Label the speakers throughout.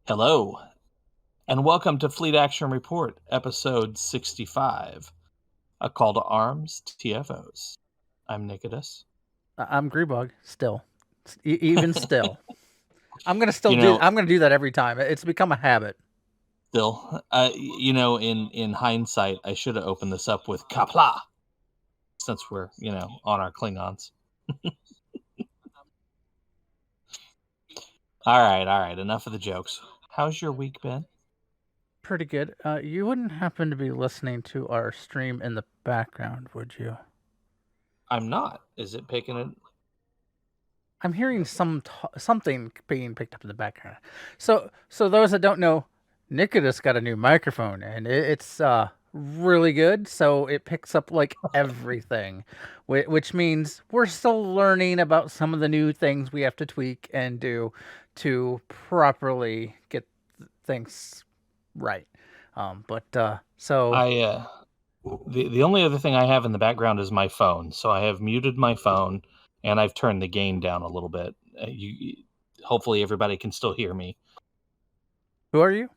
Speaker 1: Hello, and welcome to Fleet Action Report, episode 65, A Call to Arms, TFOs. I'm Nikodas.
Speaker 2: I'm Grebog still, even still. I'm gonna still
Speaker 1: You
Speaker 2: do.
Speaker 1: know,
Speaker 2: I'm gonna do that every time. It's become a habit.
Speaker 1: still, in hindsight, I should have opened this up with Kapla, since we're, on our Klingons. All right, enough of the jokes. How's your week been?
Speaker 2: Pretty good. You wouldn't happen to be listening to our stream in the background, would you?
Speaker 1: I'm not. Is it picking it?
Speaker 2: I'm hearing something being picked up in the background. So those that don't know, Nikodas got a new microphone, and it's really good. So it picks up like everything, which means we're still learning about some of the new things we have to tweak and do to properly get things right. So
Speaker 1: The only other thing I have in the background is my phone, so I have muted my phone and I've turned the gain down a little bit. Hopefully everybody can still hear me.
Speaker 2: who are you?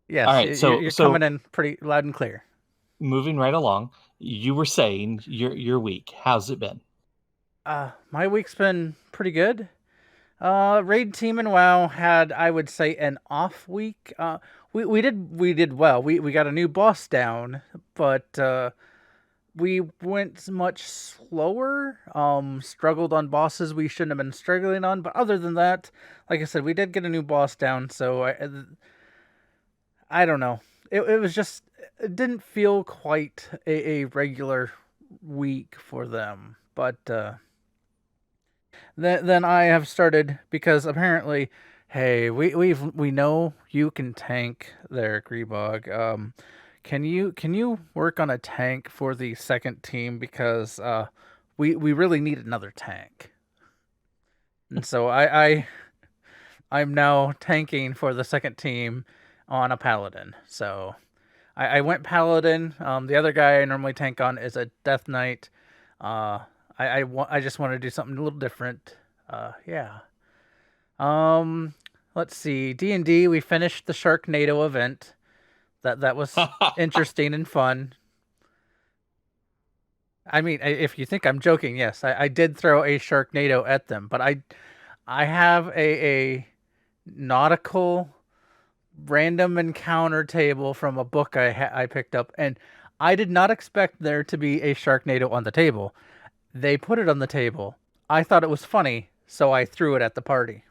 Speaker 2: Yes,
Speaker 1: All right,
Speaker 2: you're coming in pretty loud and clear.
Speaker 1: Moving right along, you were saying your week. How's it been?
Speaker 2: My week's been pretty good. Raid team and WoW had, I would say, an off week. We did well. We got a new boss down, but we went much slower. Struggled on bosses we shouldn't have been struggling on. But other than that, like I said, we did get a new boss down. So I don't know. It was just, it didn't feel quite a regular week for them. But then I have started, because apparently, hey, we know you can tank there, Grebog. Can you work on a tank for the second team, because we really need another tank. And so I'm now tanking for the second team on a paladin. So I went paladin. The other guy I normally tank on is a death knight. I just want to do something a little different. Yeah. Let's see. D&D. We finished the Sharknado event. That was interesting and fun. I mean, if you think I'm joking, yes, I did throw a Sharknado at them, but I have a nautical random encounter table from a book I picked up, and I did not expect there to be a Sharknado on the table. They put it on the table. I thought it was funny, so I threw it at the party.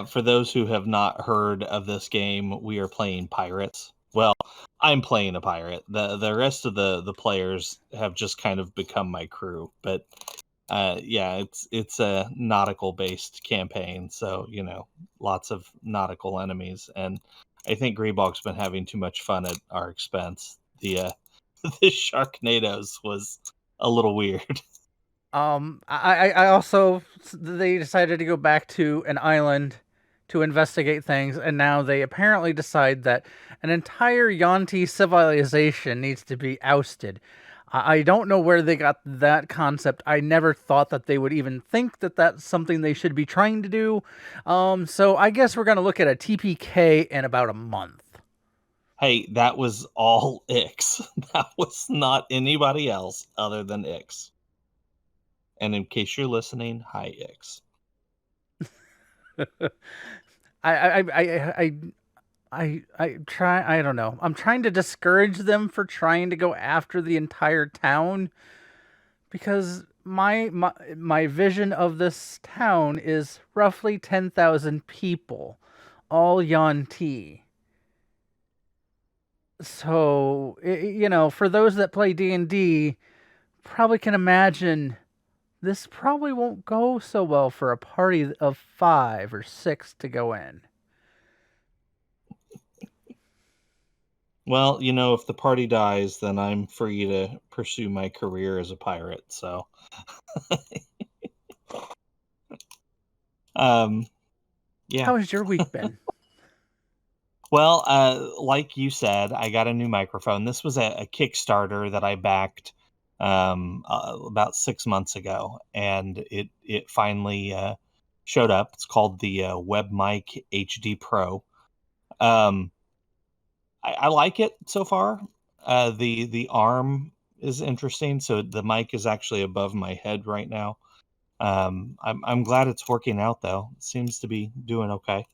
Speaker 1: For those who have not heard of this game, we are playing pirates. Well, I'm playing a pirate. The rest of the players have just kind of become my crew. But yeah, it's a nautical based campaign, so lots of nautical enemies, and I think Grebog's been having too much fun at our expense. The the Sharknadoes was a little weird.
Speaker 2: I also, they decided to go back to an island to investigate things, and now they apparently decide that an entire Yanti civilization needs to be ousted. I don't know where they got that concept. I never thought that they would even think that that's something they should be trying to do. So I guess we're going to look at a TPK in about a month.
Speaker 1: Hey, that was all Ix. That was not anybody else other than Ix. And in case you're listening, hi Ix.
Speaker 2: I try. I don't know. I'm trying to discourage them for trying to go after the entire town, because my vision of this town is roughly 10,000 people, all Yanti. So for those that play D&D, probably can imagine this probably won't go so well for a party of 5 or 6 to go in.
Speaker 1: Well, if the party dies, then I'm free to pursue my career as a pirate. So, yeah.
Speaker 2: How has your week been?
Speaker 1: Well, like you said, I got a new microphone. This was a Kickstarter that I backed about 6 months ago, and it finally showed up. It's called the WebMic HD Pro. I like it so far. The arm is interesting, so the mic is actually above my head right now. I'm glad it's working out though. It seems to be doing okay.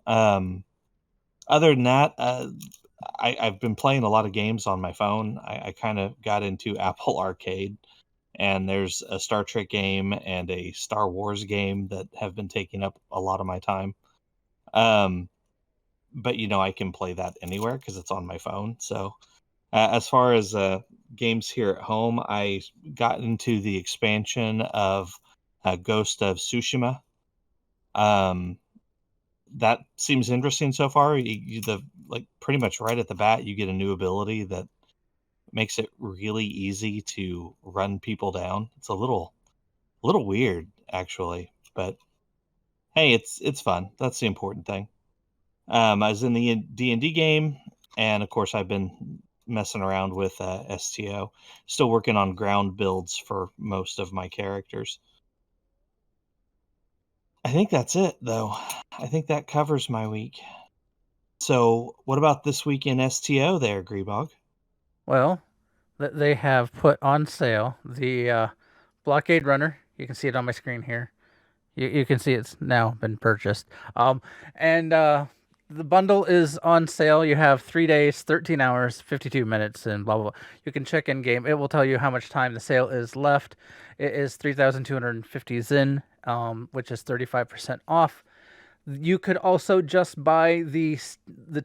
Speaker 1: Other than that, I've been playing a lot of games on my phone. I kind of got into Apple Arcade, and there's a Star Trek game and a Star Wars game that have been taking up a lot of my time. But I can play that anywhere because it's on my phone. So as far as games here at home, I got into the expansion of Ghost of Tsushima. That seems interesting so far. Pretty much right at the bat, you get a new ability that makes it really easy to run people down. It's a little weird actually, but hey, it's fun. That's the important thing. I was in the D&D game, and of course I've been messing around with STO. Still working on ground builds for most of my characters. I think that's it, though. I think that covers my week. So, what about this week in STO there, Grebog?
Speaker 2: Well, they have put on sale the blockade runner. You can see it on my screen here. You can see it's now been purchased. And the bundle is on sale. You have 3 days, 13 hours, 52 minutes, and blah, blah, blah. You can check in game. It will tell you how much time the sale is left. It is 3,250 Zin, which is 35% off. You could also just buy the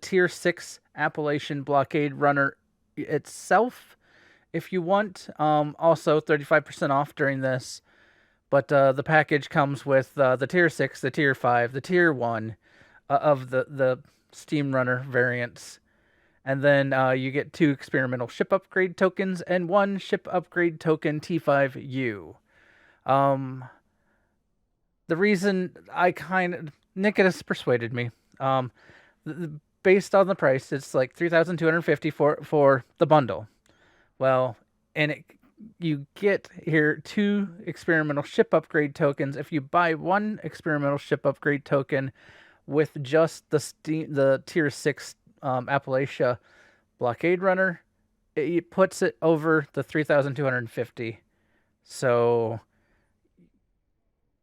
Speaker 2: Tier 6 Appalachian Blockade Runner itself if you want. Also 35% off during this. But the package comes with the Tier 6, the Tier 5, the Tier 1 of the Steam Runner variants. And then you get 2 experimental ship upgrade tokens and 1 ship upgrade token T5U. The reason Nikodas persuaded me. Based on the price, it's like $3,250 for the bundle. Well, and you get here 2 experimental ship upgrade tokens. If you buy 1 experimental ship upgrade token with just the Tier 6 Appalachia Blockade Runner, it puts it over the 3,250. So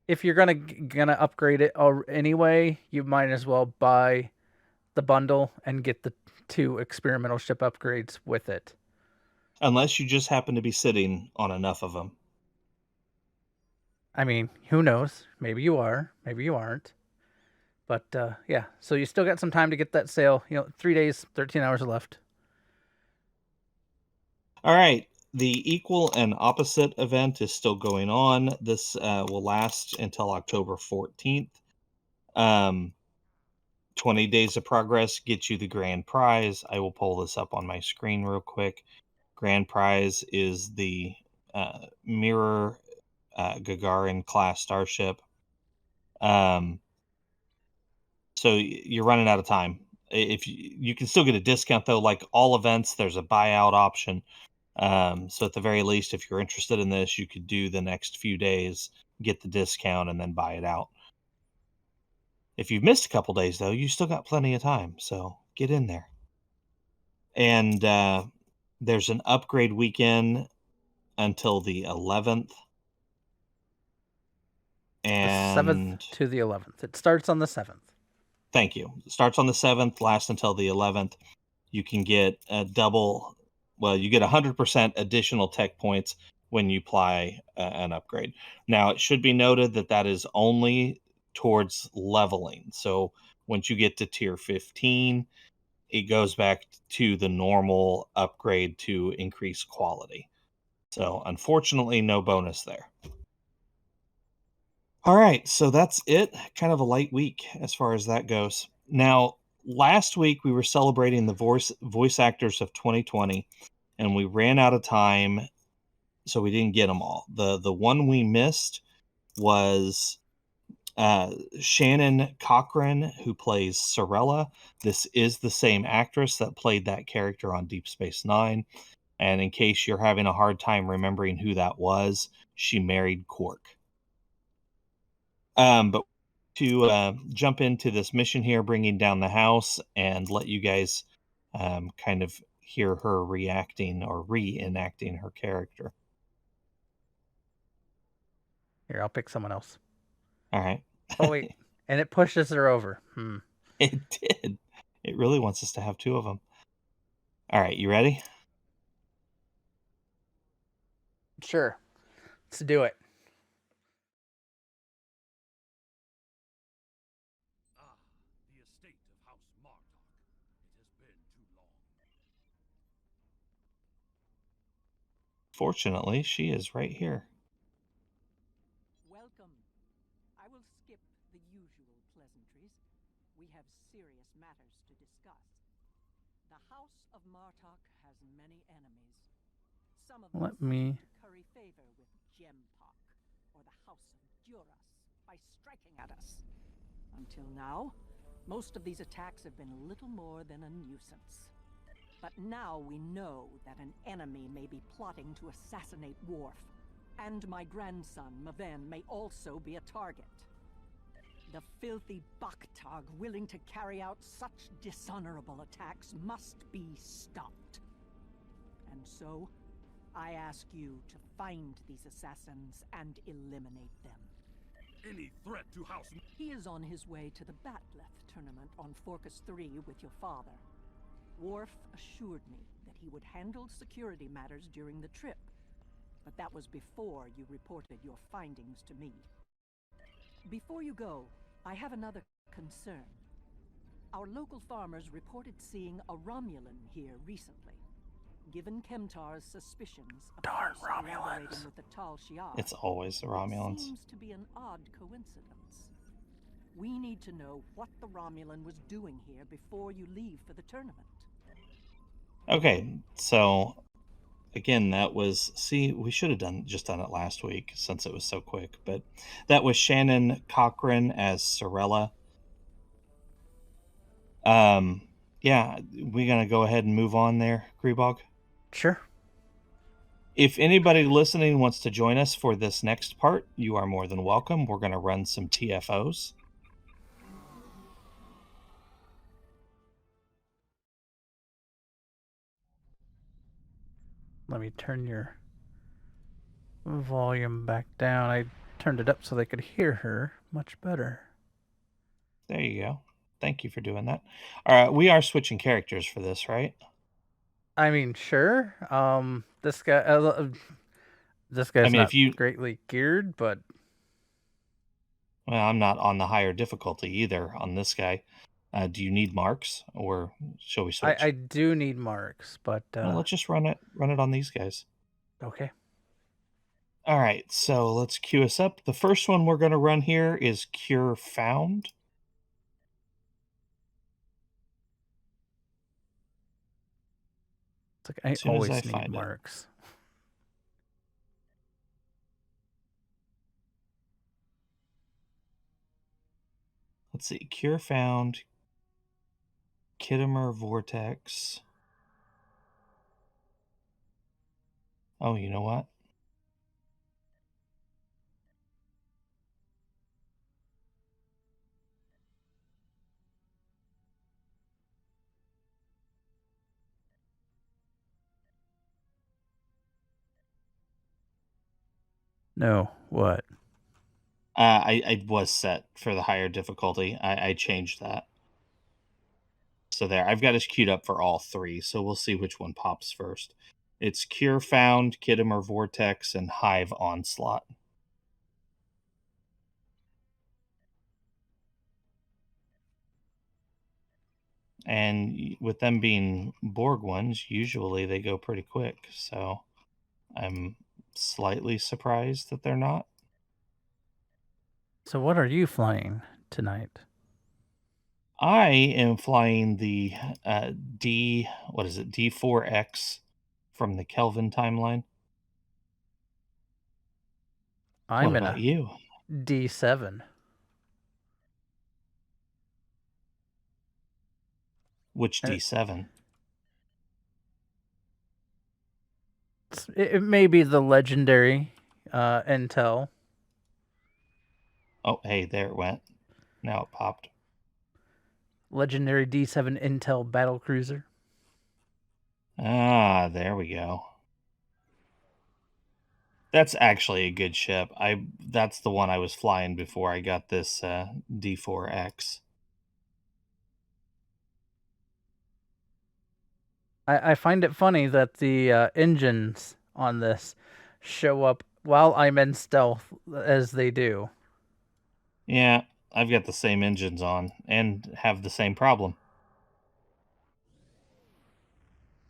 Speaker 2: if you're gonna upgrade it anyway, you might as well buy the bundle and get the 2 experimental ship upgrades with it.
Speaker 1: Unless you just happen to be sitting on enough of them.
Speaker 2: I mean, who knows? Maybe you are, maybe you aren't. But yeah, so you still got some time to get that sale. 3 days, 13 hours left.
Speaker 1: All right. The equal and opposite event is still going on. This will last until October 14th. 20 days of progress gets you the grand prize. I will pull this up on my screen real quick. Grand prize is the Mirror Gagarin class starship. So you're running out of time. If you can still get a discount though, like all events, there's a buyout option. So at the very least, if you're interested in this, you could do the next few days, get the discount, and then buy it out. If you've missed a couple days though, you still got plenty of time. So get in there. And there's an upgrade weekend until the 11th. And
Speaker 2: the 7th to the 11th. It starts on the 7th.
Speaker 1: Thank you. It starts on the 7th, lasts until the 11th. You can get you get 100% additional tech points when you apply an upgrade. Now, it should be noted that is only towards leveling. So once you get to tier 15, it goes back to the normal upgrade to increase quality. So unfortunately, no bonus there. All right, so that's it. Kind of a light week as far as that goes. Now, last week we were celebrating the voice actors of 2020, and we ran out of time, so we didn't get them all. The one we missed was Shannon Cochran, who plays Sirella. This is the same actress that played that character on Deep Space Nine. And in case you're having a hard time remembering who that was, she married Quark. But to jump into this mission here, bringing down the house, and let you guys kind of hear her reacting or reenacting her character.
Speaker 2: Here, I'll pick someone else.
Speaker 1: All right.
Speaker 2: Oh, wait. And it pushes her over.
Speaker 1: It did. It really wants us to have two of them. All right, you ready?
Speaker 2: Sure. Let's do it.
Speaker 3: The estate of House Martok. It has been too long.
Speaker 1: Fortunately, she is right here.
Speaker 4: Welcome. I will skip the usual pleasantries. We have serious matters to discuss. The House of Martok has many enemies. Some of them seem to curry favor with Gempok, or the House of Duras, by striking at us. Until now, most of these attacks have been little more than a nuisance. But now we know that an enemy may be plotting to assassinate Worf, and my grandson, Maven, may also be a target. The filthy Baktag willing to carry out such dishonorable attacks must be stopped. And so, I ask you to find these assassins and eliminate them.
Speaker 3: Any threat to House...
Speaker 4: He is on his way to the Batleth tournament on Forcus 3 with your father. Worf assured me that he would handle security matters during the trip, but that was before you reported your findings to me. Before you go, I have another concern. Our local farmers reported seeing a Romulan here recently. Given Kemtar's suspicions of us collaborating with the Tal Shiar,
Speaker 1: It's always the Romulans.
Speaker 4: it seems to be an odd coincidence. We need to know what the Romulan was doing here before you leave for the tournament.
Speaker 1: Okay, so again, that was, see, we should have done it last week since it was so quick, but that was Shannon Cochran as Sirella. Yeah, we're gonna go ahead and move on there, Grebog.
Speaker 2: Sure.
Speaker 1: If anybody listening wants to join us for this next part, you are more than welcome. We're gonna run some TFOs.
Speaker 2: Let me turn your volume back down. I turned it up so they could hear her much better.
Speaker 1: There you go. Thank you for doing that. All right, we are switching characters for this, right?
Speaker 2: I mean, sure. This guy, this guy's
Speaker 1: mean,
Speaker 2: not
Speaker 1: if you-
Speaker 2: greatly geared, but
Speaker 1: Well, I'm not on the higher difficulty either on this guy. Do you need marks, or shall we switch?
Speaker 2: I do need marks, but
Speaker 1: Well, let's just run it on these guys.
Speaker 2: okay.
Speaker 1: All right, so let's queue us up. The first one we're going to run here is Cure Found.
Speaker 2: It's like I
Speaker 1: As soon as
Speaker 2: always
Speaker 1: I
Speaker 2: need
Speaker 1: find it.
Speaker 2: marks.
Speaker 1: Let's see, Cure Found, Khitomer Vortex. Oh, you know what?
Speaker 2: No, what?
Speaker 1: I was set for the higher difficulty. I changed that. So there, I've got us queued up for all three, so we'll see which one pops first. It's Cure Found, Khitomer Vortex, and Hive Onslaught. And with them being Borg ones, usually they go pretty quick, so I'm slightly surprised that they're not.
Speaker 2: So what are you flying tonight?
Speaker 1: I am flying the D4X from the Kelvin timeline.
Speaker 2: I'm
Speaker 1: what
Speaker 2: in
Speaker 1: about
Speaker 2: a
Speaker 1: you?
Speaker 2: D7.
Speaker 1: Which D7?
Speaker 2: It may be the legendary Intel.
Speaker 1: Oh, hey, there it went. Now it popped.
Speaker 2: Legendary D7 Intel battle cruiser.
Speaker 1: Ah, there we go. That's actually a good ship. That's the one I was flying before I got this D4X.
Speaker 2: I find it funny that the engines on this show up while I'm in stealth as they do.
Speaker 1: Yeah, I've got the same engines on and have the same problem.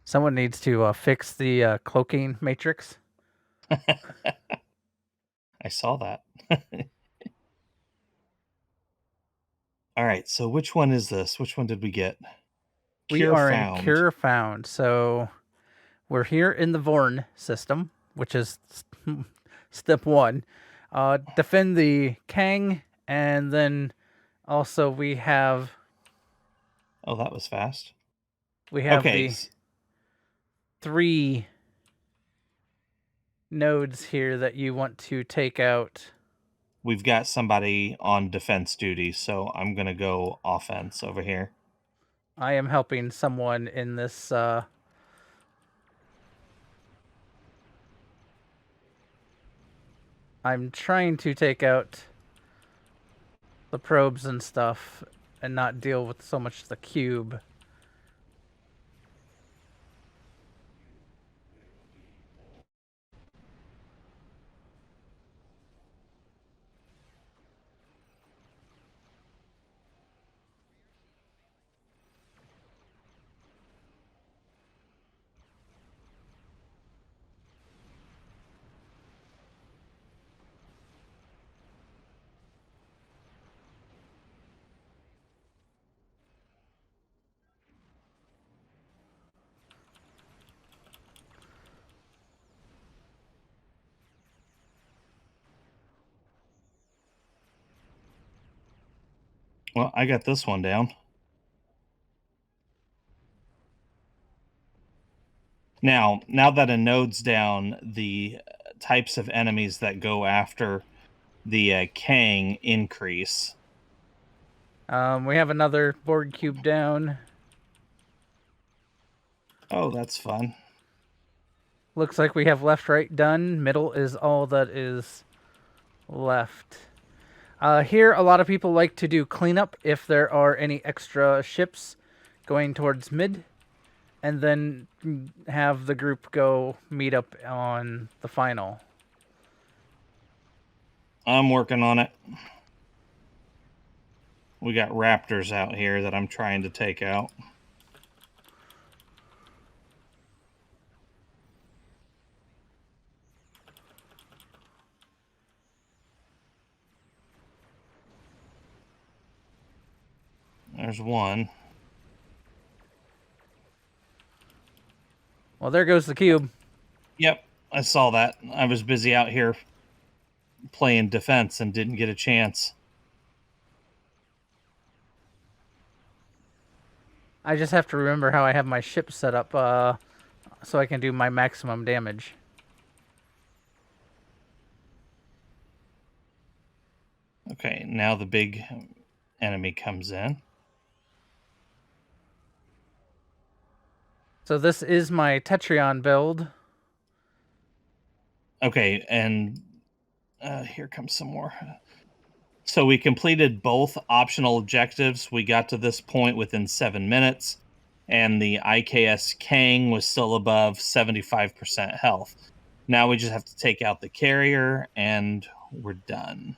Speaker 2: Someone needs to fix the cloaking matrix.
Speaker 1: I saw that. All right, so which one is this? Which one did we get?
Speaker 2: We
Speaker 1: Cure
Speaker 2: are
Speaker 1: found.
Speaker 2: in Cure Found, so we're here in the Vorn system, which is step 1. Defend the Kang, and then also we have
Speaker 1: Oh, that was fast.
Speaker 2: the 3 nodes here that you want to take out.
Speaker 1: We've got somebody on defense duty, so I'm going to go offense over here.
Speaker 2: I am helping someone in this I'm trying to take out the probes and stuff and not deal with so much the cube.
Speaker 1: Well, I got this one down. Now that a node's down, the types of enemies that go after the Kang increase.
Speaker 2: We have another Borg cube down.
Speaker 1: Oh, that's fun.
Speaker 2: Looks like we have left, right done. Middle is all that is left. Here, a lot of people like to do cleanup if there are any extra ships going towards mid, and then have the group go meet up on the final.
Speaker 1: I'm working on it. We got raptors out here that I'm trying to take out. There's one.
Speaker 2: Well, there goes the cube.
Speaker 1: Yep, I saw that. I was busy out here playing defense and didn't get a chance.
Speaker 2: I just have to remember how I have my ship set up so I can do my maximum damage.
Speaker 1: Okay, now the big enemy comes in.
Speaker 2: So this is my Tetrion build.
Speaker 1: Okay, and here comes some more. So we completed both optional objectives. We got to this point within 7 minutes, and the IKS Kang was still above 75% health. Now we just have to take out the carrier, and we're done.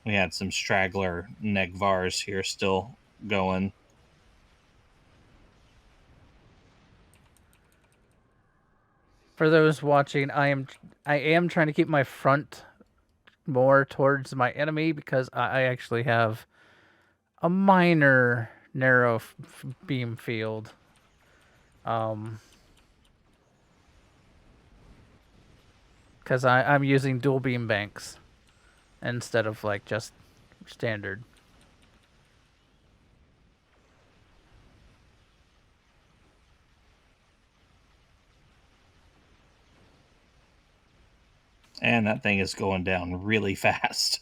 Speaker 1: We had some straggler Negvars here still going.
Speaker 2: For those watching, I am trying to keep my front more towards my enemy because I actually have a minor narrow beam field. Because I'm using dual beam banks instead of like just standard.
Speaker 1: And that thing is going down really fast.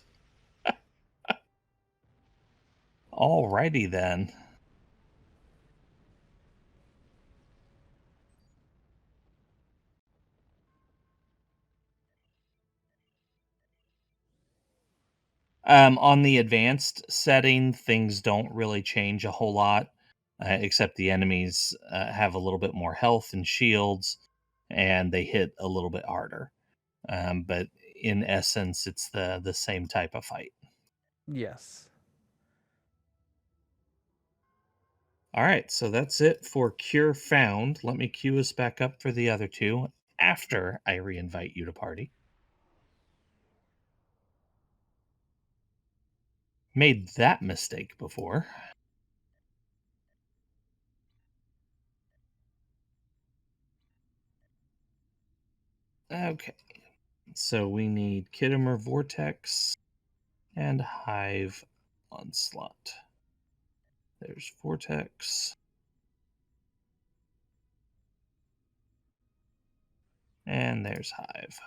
Speaker 1: Alrighty then. On the advanced setting, things don't really change a whole lot, except the enemies have a little bit more health and shields, and they hit a little bit harder. But in essence, it's the same type of fight.
Speaker 2: Yes.
Speaker 1: All right, so that's it for Cure Found. Let me queue us back up for the other two after I reinvite you to party. Made that mistake before. Okay, so we need Khitomer Vortex and Hive Onslaught. There's Vortex. And there's Hive.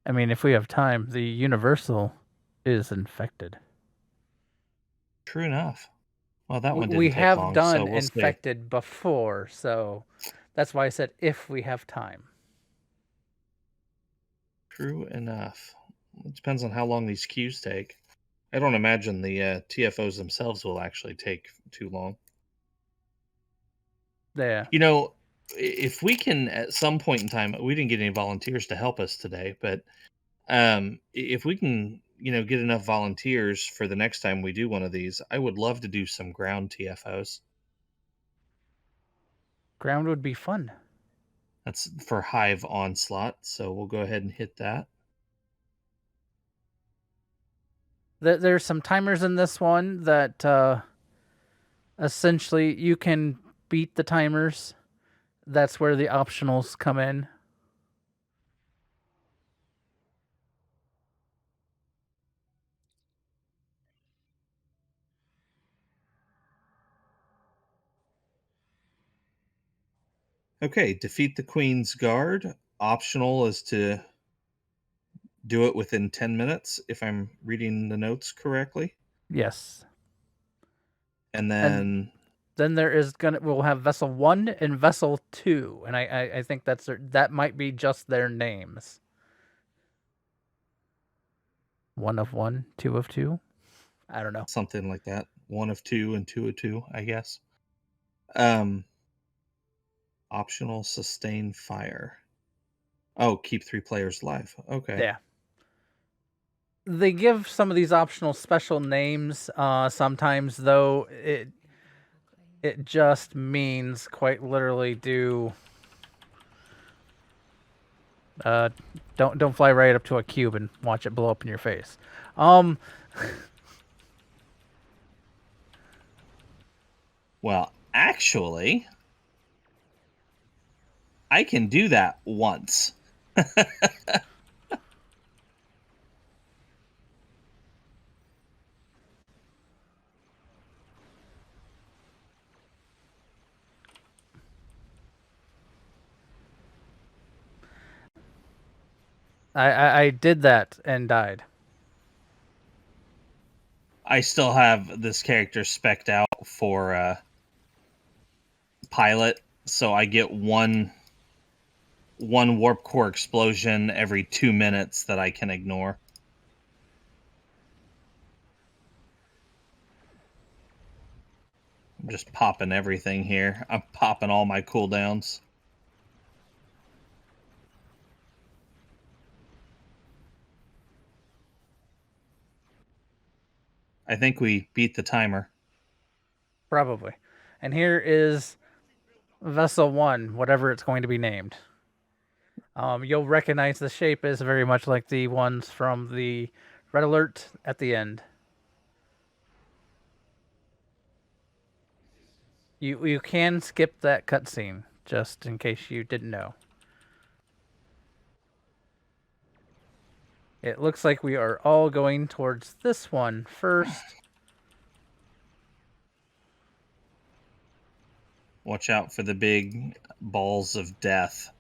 Speaker 2: I mean, if we have time, the Universal is infected.
Speaker 1: True enough. Well, that one didn't
Speaker 2: We
Speaker 1: take
Speaker 2: have
Speaker 1: long,
Speaker 2: done
Speaker 1: so we'll see.
Speaker 2: infected before, so that's why I said if we have time.
Speaker 1: True enough. It depends on how long these queues take. I don't imagine the TFOs themselves will actually take too long.
Speaker 2: Yeah.
Speaker 1: You know, if we can at some point in time, we didn't get any volunteers to help us today, but if we can, get enough volunteers for the next time we do one of these, I would love to do some ground TFOs.
Speaker 2: Ground would be fun.
Speaker 1: That's for Hive Onslaught, so we'll go ahead and hit that.
Speaker 2: There's some timers in this one that essentially you can beat the timers. That's where the optionals come in.
Speaker 1: Okay, defeat the Queen's Guard. Optional is to do it within 10 minutes, if I'm reading the notes correctly.
Speaker 2: Yes.
Speaker 1: And then
Speaker 2: Then we'll have Vessel 1 and Vessel 2, and I think that might be just their names. 1 of 1, 2 of 2. I don't know.
Speaker 1: something like that. 1 of 2 and 2 of 2, I guess. Optional sustain fire. Oh, keep 3 players alive. Okay.
Speaker 2: Yeah. They give some of these optional special names sometimes, though it just means quite literally don't fly right up to a cube and watch it blow up in your face.
Speaker 1: Well, actually, I can do that once.
Speaker 2: I did that and died.
Speaker 1: I still have this character spec'd out for pilot, so I get one warp core explosion every 2 minutes that I can ignore. I'm just popping everything here. I'm popping all my cooldowns. I think we beat the timer.
Speaker 2: Probably. And here is Vessel 1, whatever it's going to be named. You'll recognize the shape is very much like the ones from the Red Alert at the end. You can skip that cutscene, just in case you didn't know. It looks like we are all going towards this one first.
Speaker 1: Watch out for the big balls of death.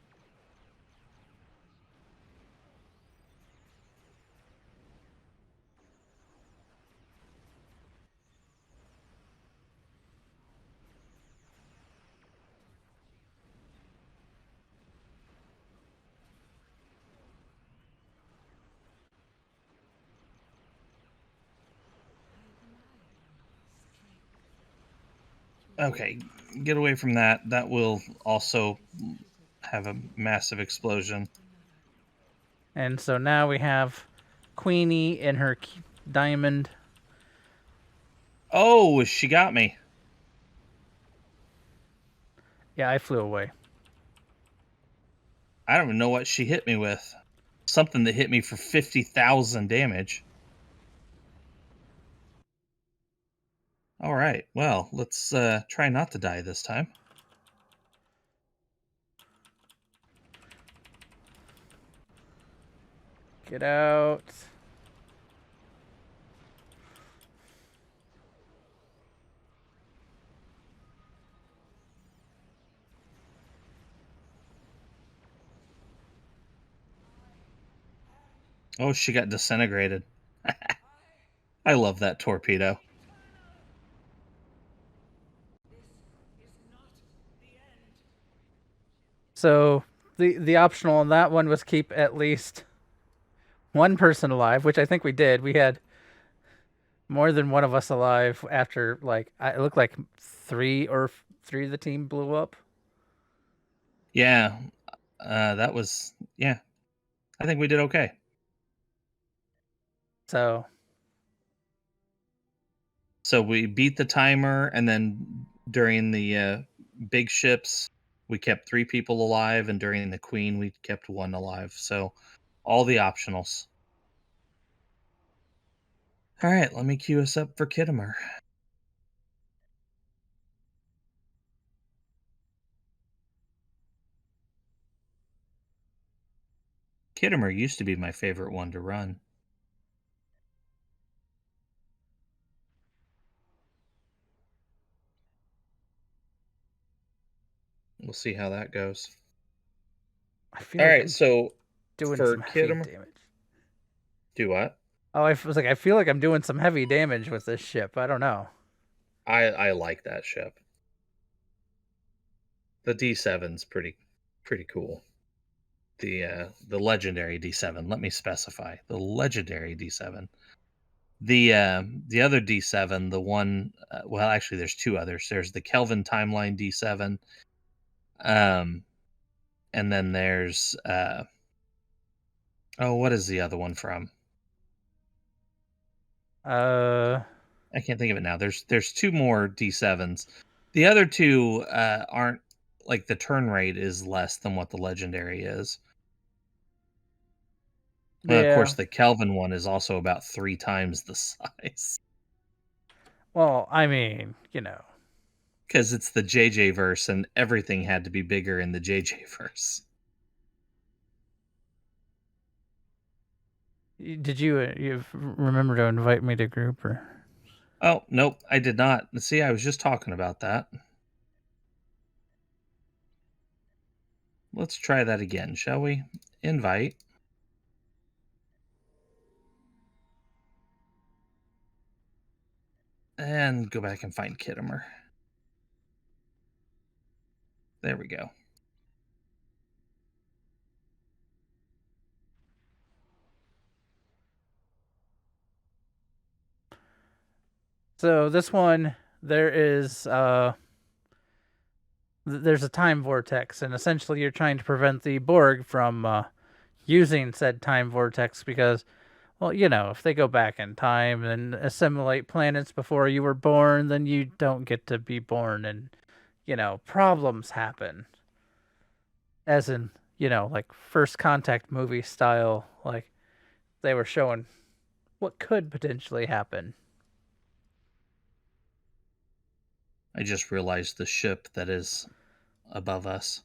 Speaker 1: Okay, get away from that. That will also have a massive explosion.
Speaker 2: And so now we have Queenie in her diamond.
Speaker 1: Oh, she got me.
Speaker 2: Yeah, I flew away.
Speaker 1: I don't even know what she hit me with. Something that hit me for 50,000 damage. All right, well, let's try not to die this time.
Speaker 2: Get out.
Speaker 1: Oh, she got disintegrated. I love that torpedo.
Speaker 2: So the optional on that one was keep at least one person alive, which I think we did. We had more than one of us alive after it looked like three of the team blew up.
Speaker 1: Yeah, that was I think we did okay.
Speaker 2: So
Speaker 1: we beat the timer, and then during the big ships, we kept 3 people alive, and during the Queen, we kept 1 alive. So all the optionals. All right, let me queue us up for Khitomer. Khitomer used to be my favorite one to run. We'll see how that goes.
Speaker 2: I feel
Speaker 1: All
Speaker 2: like
Speaker 1: right,
Speaker 2: I'm
Speaker 1: so
Speaker 2: doing
Speaker 1: for
Speaker 2: some heavy
Speaker 1: Khitomer,
Speaker 2: damage.
Speaker 1: do what?
Speaker 2: Oh, I was like, I feel like I'm doing some heavy damage with this ship. I don't know.
Speaker 1: I like that ship. The D7's pretty cool. The legendary D7. Let me specify the legendary D7. The other D7, the one, well, actually, there's 2 others. There's the Kelvin Timeline D7, and then there's what is the other one from? I can't think of it now. There's 2 more D7s. The other 2 aren't, like, the turn rate is less than what the legendary is. Well, of course,
Speaker 2: Yeah.
Speaker 1: the Kelvin one is also about 3 times the size.
Speaker 2: Well, I mean,
Speaker 1: Because it's the JJ verse, and everything had to be bigger in the JJ verse.
Speaker 2: Did you remember to invite me to group or?
Speaker 1: Oh, nope, I did not. See, I was just talking about that. Let's try that again, shall we? Invite. And go back and find Khitomer. There we go.
Speaker 2: So this one, there's a time vortex, and essentially you're trying to prevent the Borg from using said time vortex because, well, if they go back in time and assimilate planets before you were born, then you don't get to be born, and problems happen. As in, like First Contact movie style, like they were showing what could potentially happen.
Speaker 1: I just realized the ship that is above us.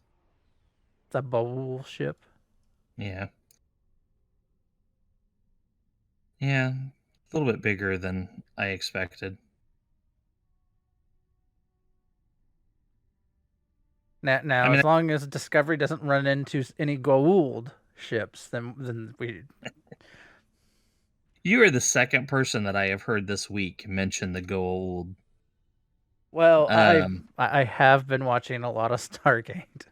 Speaker 2: The Bowl ship.
Speaker 1: Yeah. Yeah, a little bit bigger than I expected.
Speaker 2: Now,
Speaker 1: I mean,
Speaker 2: as long as Discovery doesn't run into any Goa'uld ships, then we.
Speaker 1: you are the second person that I have heard this week mention the Goa'uld.
Speaker 2: Well, I have been watching a lot of Stargate.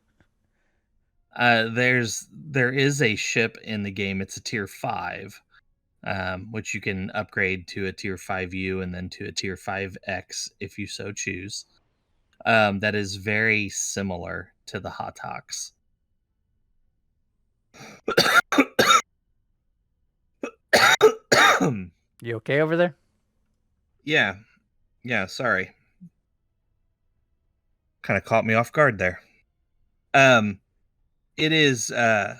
Speaker 1: There is a ship in the game. It's a tier 5, which you can upgrade to a tier 5U and then to a tier 5X if you so choose. that is very similar to the Hatox.
Speaker 2: You okay over there?
Speaker 1: Yeah, sorry. Kind of caught me off guard there. It is, I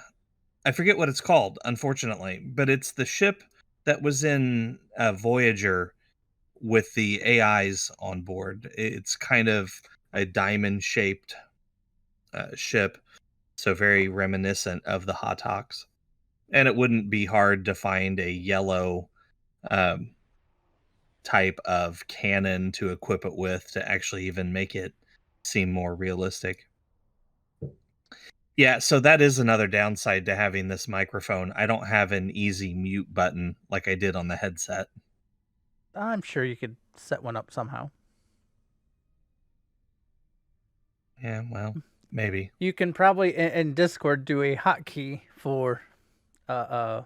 Speaker 1: forget what it's called, unfortunately, but it's the ship that was in Voyager with the AIs on board. It's kind of a diamond-shaped ship, so very reminiscent of the Hatox. And it wouldn't be hard to find a yellow um, type of cannon to equip it with to actually even make it seem more realistic. Yeah, so that is another downside to having this microphone. I don't have an easy mute button like I did on the headset.
Speaker 2: I'm sure you could set one up somehow.
Speaker 1: Yeah, well, maybe.
Speaker 2: You can probably in Discord do a hotkey for to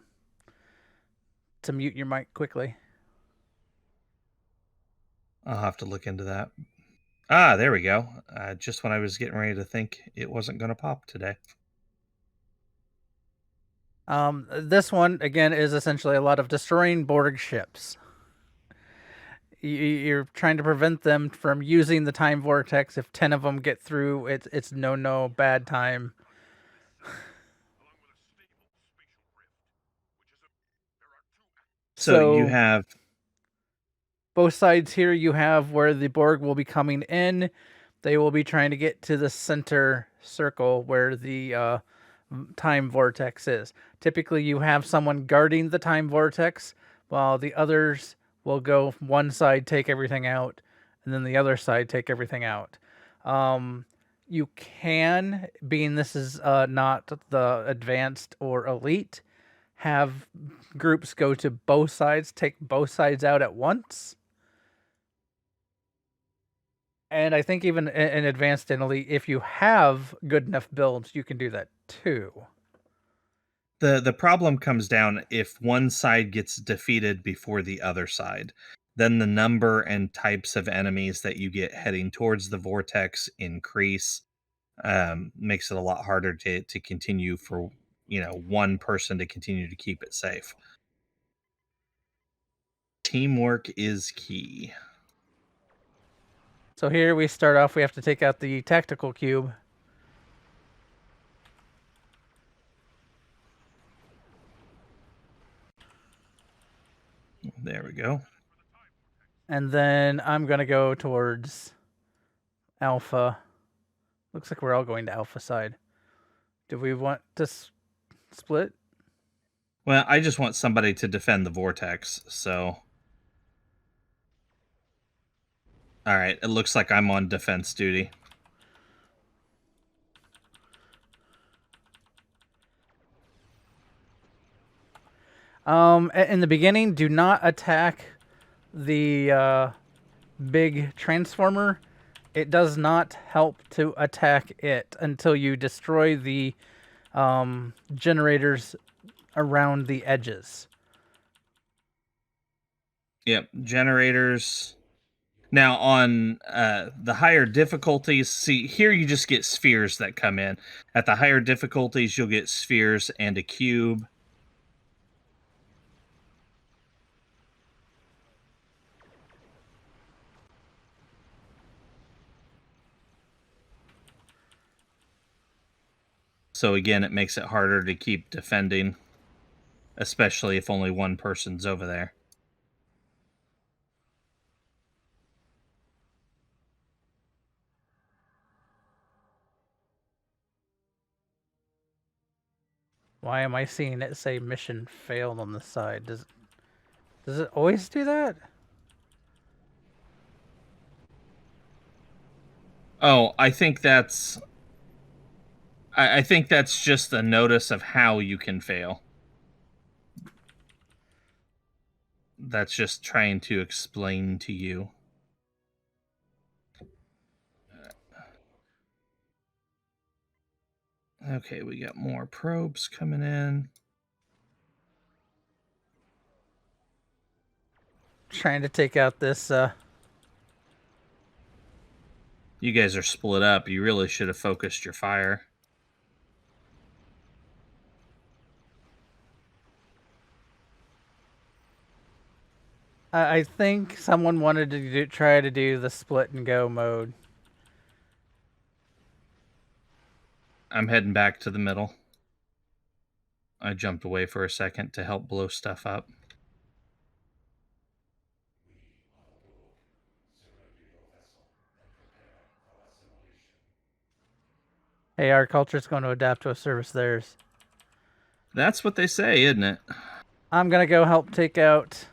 Speaker 2: mute your mic quickly.
Speaker 1: I'll have to look into that. Ah, there we go. Just when I was getting ready to think it wasn't going to pop today.
Speaker 2: This one again is essentially a lot of destroying Borg ships. You're trying to prevent them from using the time vortex. If 10 of them get through, it's no bad time.
Speaker 1: So you have
Speaker 2: both sides here. You have where the Borg will be coming in. They will be trying to get to the center circle where the time vortex is. Typically, you have someone guarding the time vortex while the others will go one side, take everything out, and then the other side take everything out. You can, being this is not the advanced or elite, have groups go to both sides, take both sides out at once. And I think even in advanced and elite, if you have good enough builds, you can do that too.
Speaker 1: The problem comes down if one side gets defeated before the other side. Then the number and types of enemies that you get heading towards the vortex increase. Makes it a lot harder to continue for one person to continue to keep it safe. Teamwork is key.
Speaker 2: So here we start off, we have to take out the tactical cube.
Speaker 1: There we go.
Speaker 2: And then I'm going to go towards Alpha. Looks like we're all going to Alpha side. Do we want to split?
Speaker 1: Well, I just want somebody to defend the vortex, so... Alright, it looks like I'm on defense duty.
Speaker 2: In the beginning, do not attack the big transformer. It does not help to attack it until you destroy the generators around the edges.
Speaker 1: Yep, generators. Now, on the higher difficulties, see, here you just get spheres that come in. At the higher difficulties, you'll get spheres and a cube. So again, it makes it harder to keep defending, especially if only one person's over there.
Speaker 2: Why am I seeing it say mission failed on the side? Does it always do that?
Speaker 1: Oh, I think that's just a notice of how you can fail. That's just trying to explain to you. Okay, we got more probes coming in.
Speaker 2: Trying to take out this
Speaker 1: You guys are split up. You really should have focused your fire.
Speaker 2: I think someone wanted to try to do the split and go mode.
Speaker 1: I'm heading back to the middle. I jumped away for a second to help blow stuff up.
Speaker 2: Hey, our culture's going to adapt to a service theirs.
Speaker 1: That's what they say, isn't it?
Speaker 2: I'm going to go help take out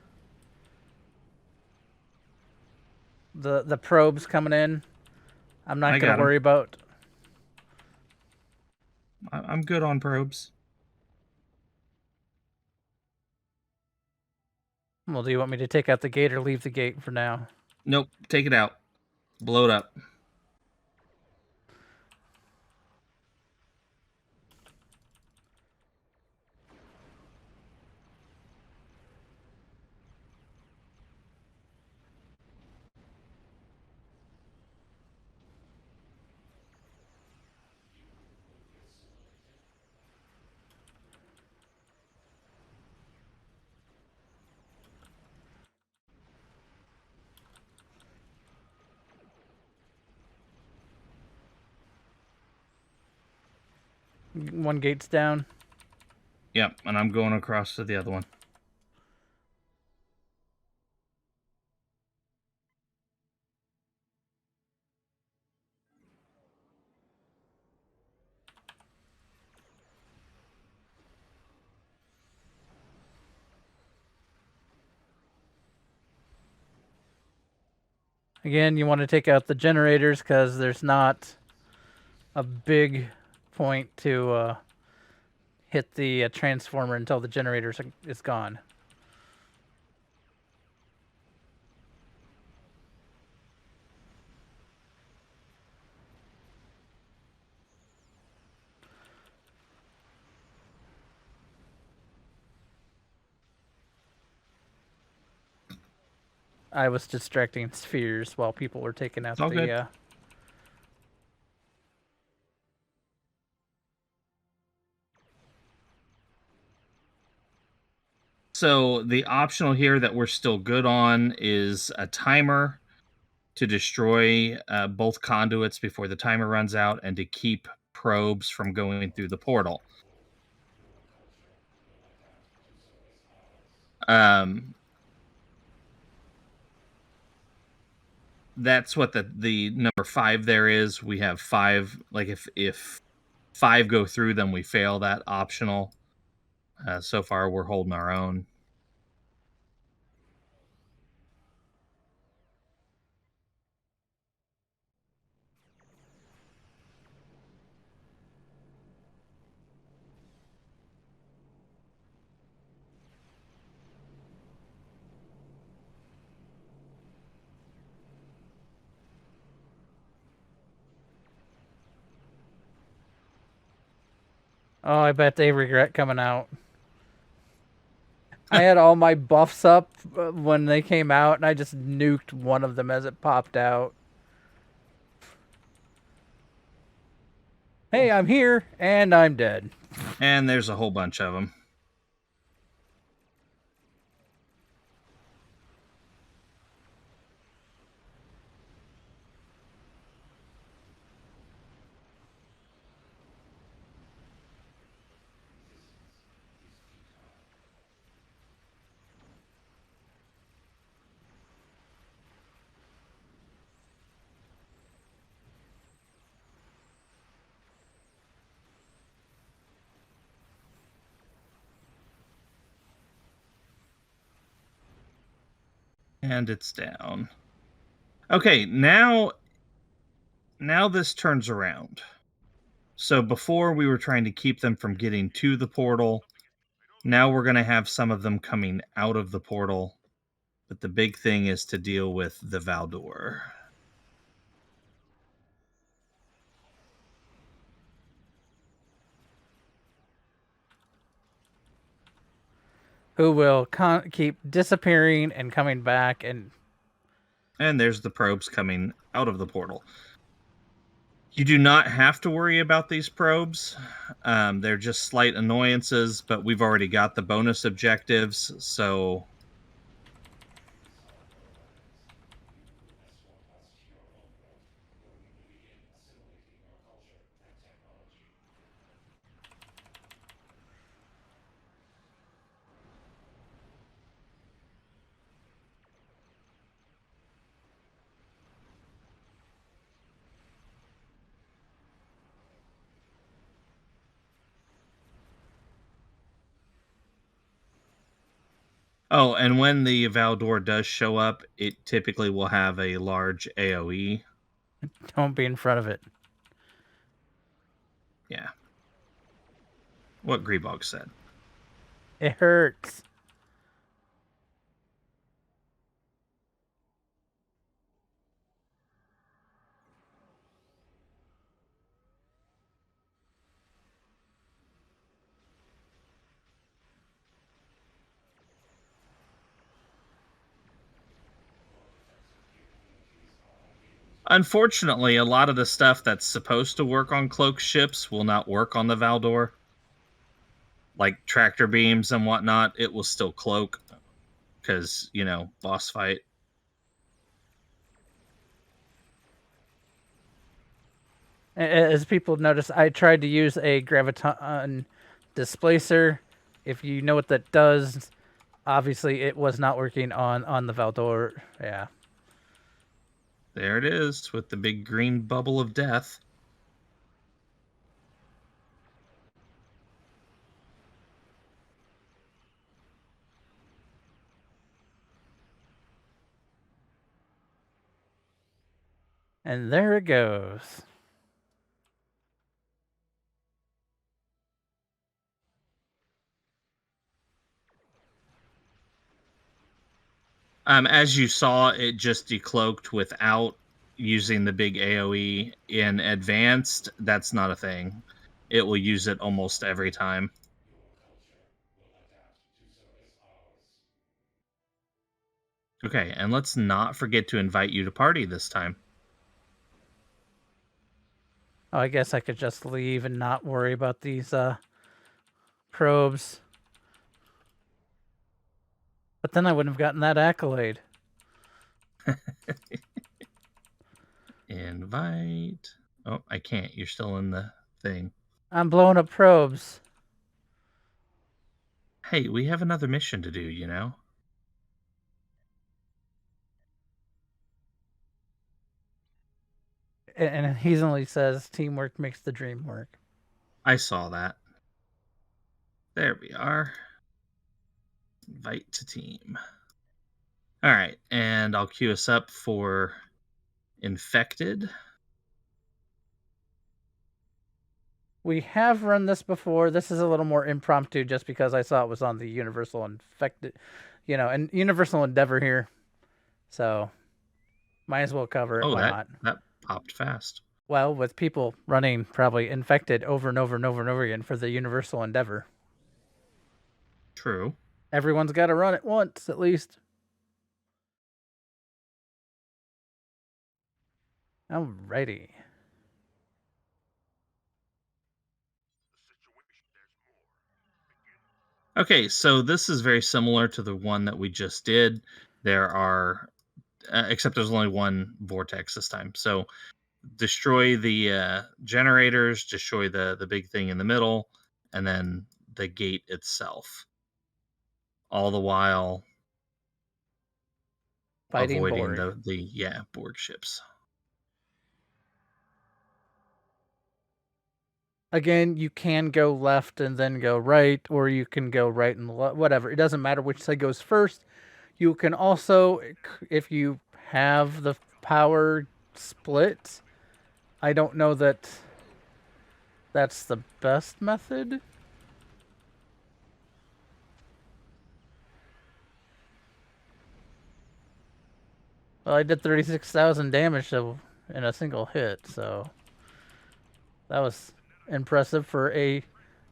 Speaker 2: the probes coming in. I'm not going to worry about...
Speaker 1: I'm good on probes.
Speaker 2: Well, do you want me to take out the gate or leave the gate for now?
Speaker 1: Nope, take it out. Blow it up.
Speaker 2: One gate's down.
Speaker 1: Yep, and I'm going across to the other one.
Speaker 2: Again, you want to take out the generators because there's not a big point to hit the transformer until the generator is gone. I was distracting spheres while people were taking out the...
Speaker 1: So the optional here that we're still good on is a timer to destroy both conduits before the timer runs out and to keep probes from going through the portal. That's what the number 5 there is. We have 5. Like if 5 go through, then we fail that optional. So far, we're holding our own.
Speaker 2: Oh, I bet they regret coming out. I had all my buffs up when they came out, and I just nuked one of them as it popped out. Hey, I'm here, and I'm dead.
Speaker 1: And there's a whole bunch of them. And it's down. Okay, now this turns around. So before we were trying to keep them from getting to the portal. Now we're going to have some of them coming out of the portal. But the big thing is to deal with the Valdore.
Speaker 2: Who will keep disappearing and coming back. And
Speaker 1: there's the probes coming out of the portal. You do not have to worry about these probes. They're just slight annoyances, but we've already got the bonus objectives, so... Oh, and when the Valdore does show up, it typically will have a large AoE.
Speaker 2: Don't be in front of it.
Speaker 1: Yeah. What Grebog said.
Speaker 2: It hurts.
Speaker 1: Unfortunately, a lot of the stuff that's supposed to work on cloak ships will not work on the Valdore. Like tractor beams and whatnot, it will still cloak. Because, boss fight.
Speaker 2: As people notice, I tried to use a graviton displacer. If you know what that does, obviously it was not working on the Valdore. Yeah.
Speaker 1: There it is, with the big green bubble of death.
Speaker 2: And there it goes.
Speaker 1: As you saw, it just decloaked without using the big AoE. In advanced, that's not a thing. It will use it almost every time. Okay, and let's not forget to invite you to party this time.
Speaker 2: Oh, I guess I could just leave and not worry about these probes. But then I wouldn't have gotten that accolade.
Speaker 1: Invite. Oh, I can't. You're still in the thing.
Speaker 2: I'm blowing up probes.
Speaker 1: Hey, we have another mission to do,
Speaker 2: And he only says teamwork makes the dream work.
Speaker 1: I saw that. There we are. Invite to team. All right, and I'll queue us up for Infected.
Speaker 2: We have run this before. This is a little more impromptu just because I saw it was on the Universal Infected, and Universal Endeavor here. So, might as well cover it.
Speaker 1: Oh,
Speaker 2: Why not?
Speaker 1: that popped fast.
Speaker 2: Well, with people running probably Infected over and over and over and over again for the Universal Endeavor.
Speaker 1: True.
Speaker 2: Everyone's got to run it once, at least. Alrighty.
Speaker 1: Okay, so this is very similar to the one that we just did. There are, except there's only one vortex this time. So destroy the generators, destroy the big thing in the middle, and then the gate itself. All the while
Speaker 2: Fighting
Speaker 1: avoiding
Speaker 2: Borg.
Speaker 1: the Borg ships.
Speaker 2: Again, you can go left and then go right, or you can go right and whatever. It doesn't matter which side goes first. You can also, if you have the power split, I don't know that that's the best method. Well, I did 36,000 damage in a single hit, so that was impressive for a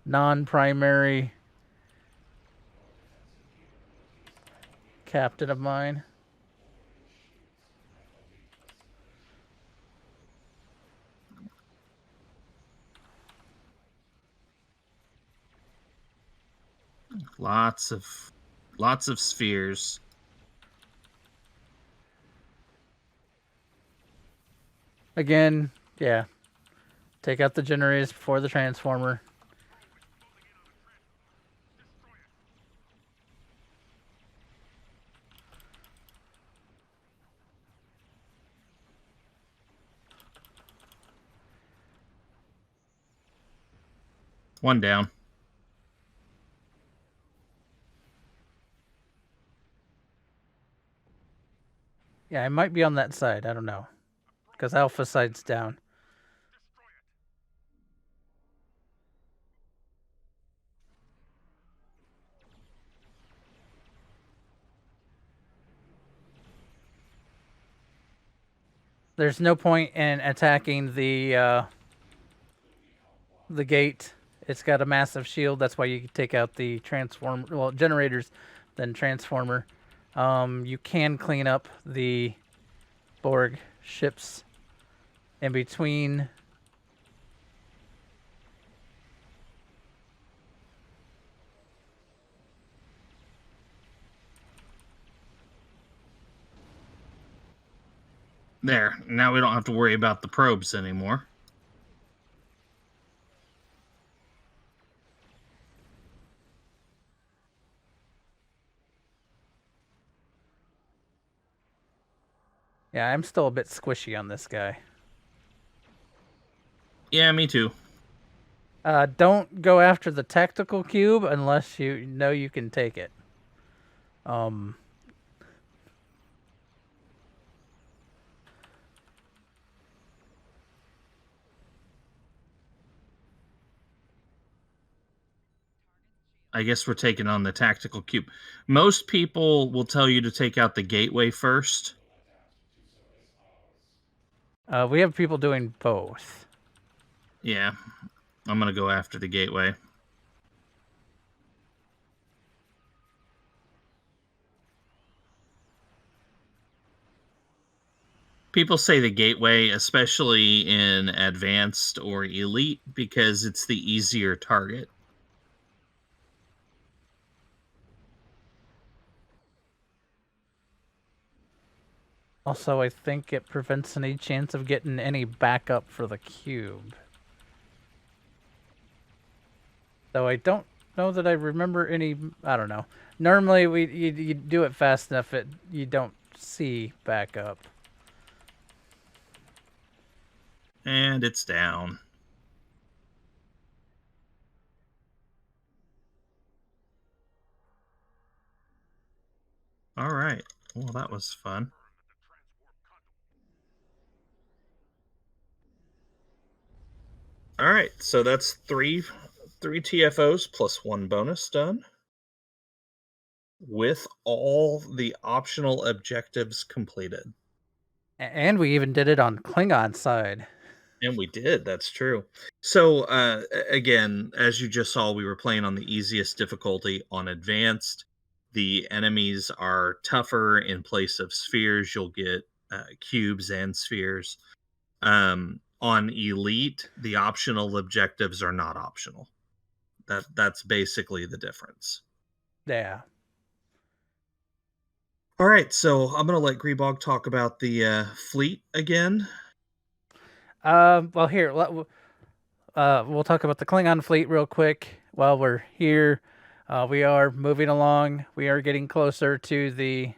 Speaker 2: non-primary captain of mine.
Speaker 1: Lots of spheres.
Speaker 2: Again, yeah. Take out the generators before the transformer.
Speaker 1: One down.
Speaker 2: Yeah, I might be on that side. I don't know. Because Alpha side's down. There's no point in attacking the gate. It's got a massive shield. That's why you take out the generators, then transformer. You can clean up the Borg ships in between.
Speaker 1: There. Now we don't have to worry about the probes anymore.
Speaker 2: Yeah, I'm still a bit squishy on this guy.
Speaker 1: Yeah, me too.
Speaker 2: Don't go after the tactical cube unless you know you can take it.
Speaker 1: I guess we're taking on the tactical cube. Most people will tell you to take out the gateway first.
Speaker 2: We have people doing both.
Speaker 1: Yeah, I'm going to go after the gateway. People say the gateway, especially in advanced or elite, because it's the easier target.
Speaker 2: Also, I think it prevents any chance of getting any backup for the cube. Though I don't know that I remember any. I don't know. Normally, you do it fast enough that you don't see backup.
Speaker 1: And it's down. All right. Well, that was fun. All right, so that's three TFOs plus one bonus done, with all the optional objectives completed.
Speaker 2: And we even did it on Klingon side.
Speaker 1: And we did, that's true. So, again, as you just saw, we were playing on the easiest difficulty. On advanced, the enemies are tougher. In place of spheres, you'll get cubes and spheres. On elite, the optional objectives are not optional. That's basically the difference.
Speaker 2: Yeah.
Speaker 1: All right, so I'm gonna let Grebog talk about the fleet again.
Speaker 2: Well, here we'll talk about the Klingon fleet real quick while we're here. We are moving along. We are getting closer to the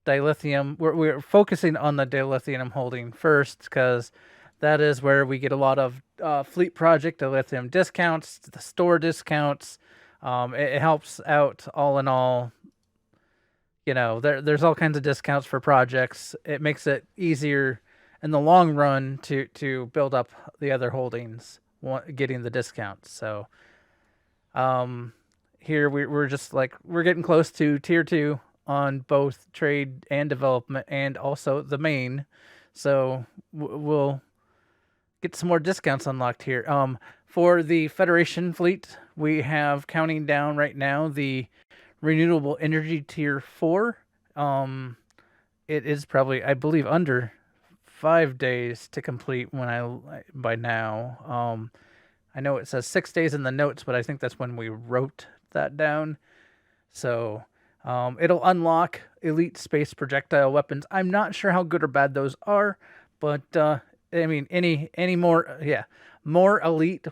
Speaker 2: dilithium. We're focusing on the dilithium holding first because that is where we get a lot of fleet project dilithium discounts, the store discounts. It helps out all in all. You know, there's all kinds of discounts for projects. It makes it easier in the long run to build up the other holdings, getting the discounts. So, here we're just like we're getting close to tier 2 on both trade and development, and also the main. So we'll get some more discounts unlocked here. For the Federation fleet, we have counting down right now the renewable energy tier 4. It is probably, I believe, under 5 days to complete by now. I know it says 6 days in the notes, but I think that's when we wrote that down. So it'll unlock elite space projectile weapons. I'm not sure how good or bad those are, but I mean, any more more elite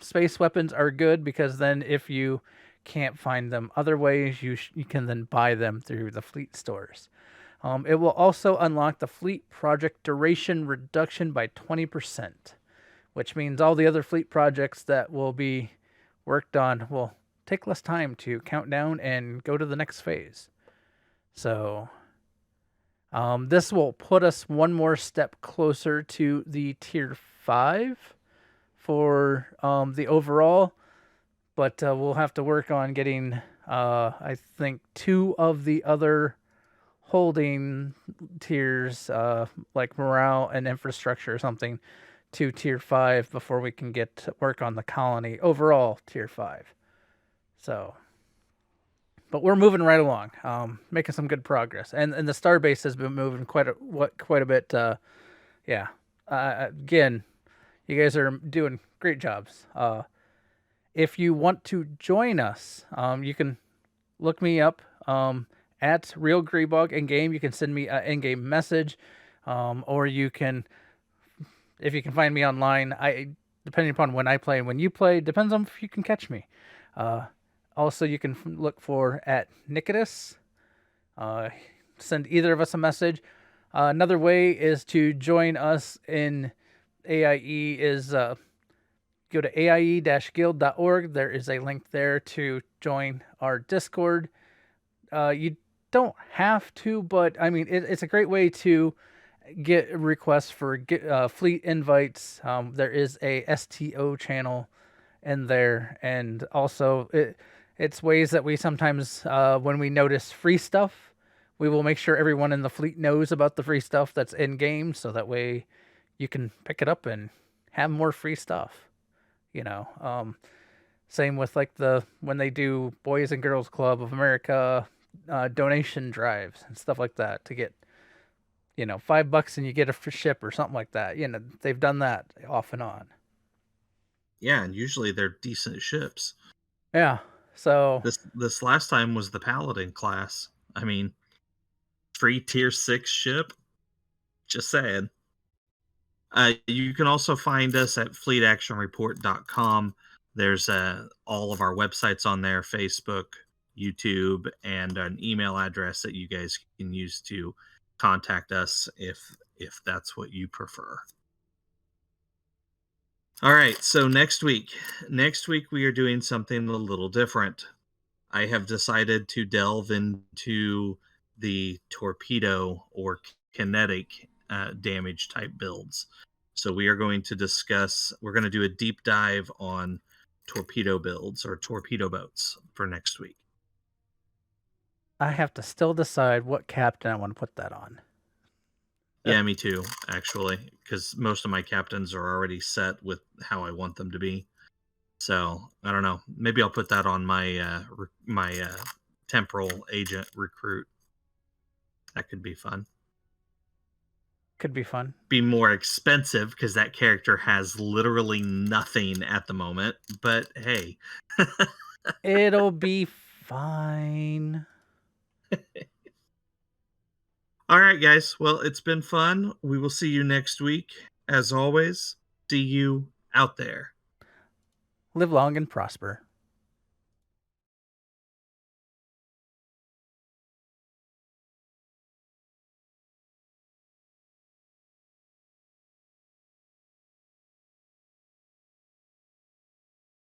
Speaker 2: space weapons are good, because then if you can't find them other ways, you can then buy them through the fleet stores. It will also unlock the fleet project duration reduction by 20%, which means all the other fleet projects that will be worked on will take less time to count down and go to the next phase. So this will put us one more step closer to the tier 5 for the overall, but we'll have to work on getting I think 2 of the other holding tiers, like morale and infrastructure or something, to tier 5 before we can get to work on the colony overall tier 5. So, but we're moving right along, making some good progress, and the starbase has been moving quite a bit. Again, you guys are doing great jobs. If you want to join us, you can look me up at Real Grebog in game. You can send me an in-game message, or you can, if you can find me online. Depending upon when I play and when you play, depends on if you can catch me. Also, you can look for at Nikodas. Send either of us a message. Another way is to join us in AIE is go to aie-guild.org. There is a link there to join our Discord. You don't have to, but I mean, it's a great way to get requests for fleet invites. There is a STO channel in there, and also it's ways that we sometimes, when we notice free stuff, we will make sure everyone in the fleet knows about the free stuff that's in game, so that way you can pick it up and have more free stuff. Same with like when they do Boys and Girls Club of America donation drives and stuff like that to get, $5 and you get a free ship or something like that. They've done that off and on.
Speaker 1: Yeah, and usually they're decent ships.
Speaker 2: Yeah. So
Speaker 1: this last time was the Paladin class. I mean, free tier 6 ship. Just saying. You can also find us at fleetactionreport.com. There's all of our websites on there, Facebook, YouTube, and an email address that you guys can use to contact us if that's what you prefer. All right, so next week we are doing something a little different. I have decided to delve into the torpedo or kinetic damage type builds. So we are going to we're going to do a deep dive on torpedo builds or torpedo boats for next week.
Speaker 2: I have to still decide what captain I want to put that on.
Speaker 1: Yeah, me too, actually, because most of my captains are already set with how I want them to be. So I don't know. Maybe I'll put that on my temporal agent recruit. That could be fun.
Speaker 2: Could be fun.
Speaker 1: Be more expensive because that character has literally nothing at the moment. But hey,
Speaker 2: it'll be fine.
Speaker 1: All right, guys. Well, it's been fun. We will see you next week. As always, see you out there.
Speaker 2: Live long and prosper.